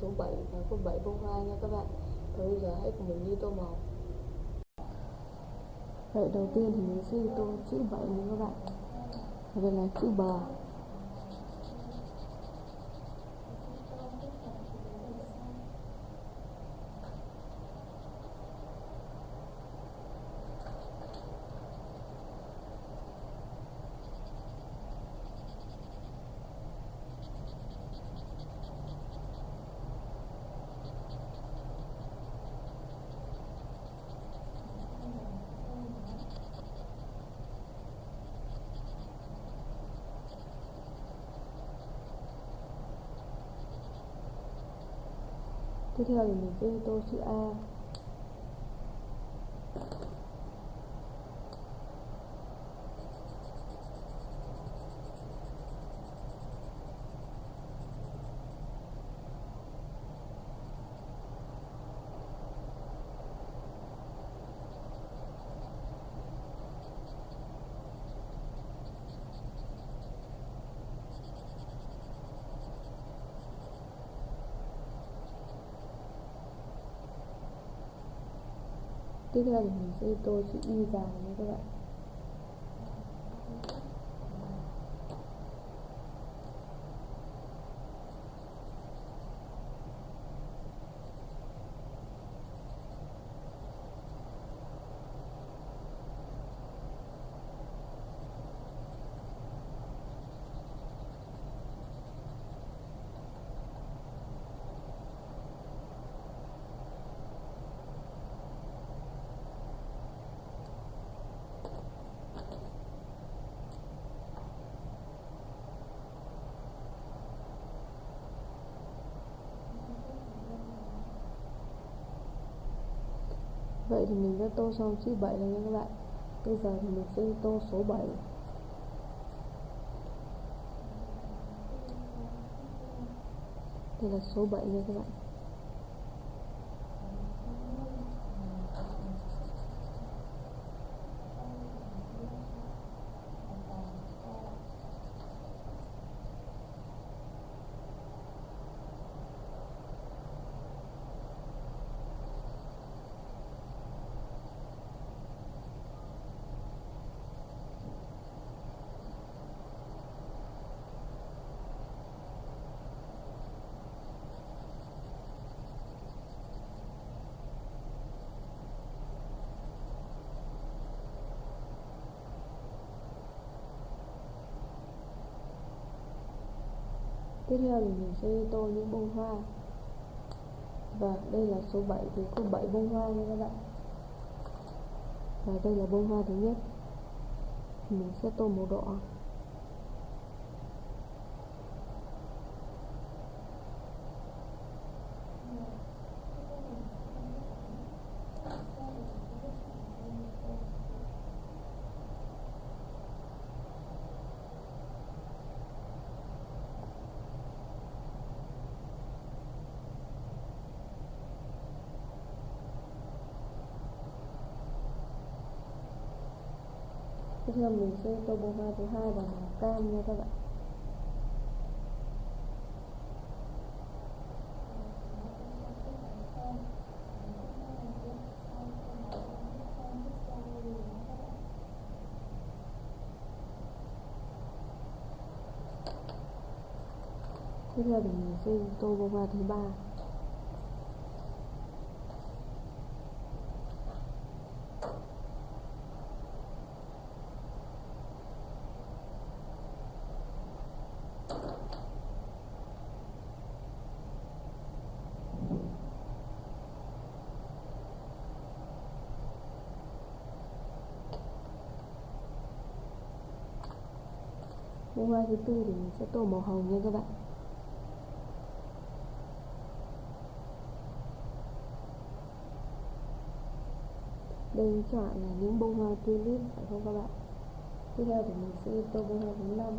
số 7 và có 7 bông hoa nha các bạn. Và bây giờ hãy cùng mình đi tô màu. Vậy đầu tiên thì mình sẽ tô chữ 7 nha các bạn. Và đây là chữ bờ. Tiếp theo thì mình sẽ tô chữ A. Tiếp theo thì mình sẽ tô chữ Y dài nha các bạn. Vậy thì mình đã tô xong chữ 7 rồi nha các bạn. Bây giờ thì mình sẽ tô số 7. Đây là số 7 nha các bạn. Tiếp theo thì mình sẽ tô những bông hoa. Và đây là số 7 thì có 7 bông hoa nha các bạn. Và đây là bông hoa thứ nhất. Mình sẽ tô màu đỏ. Tiếp theo mình sẽ tô bông hoa thứ hai bằng màu cam nha các bạn. Tiếp theo thì mình sẽ tô bông hoa thứ ba. Bông hoa thứ tư thì mình sẽ tô màu hồng nha các bạn. Đây chọn là những bông hoa tulip phải không các bạn? Tiếp theo thì mình sẽ tô bông hoa thứ 5.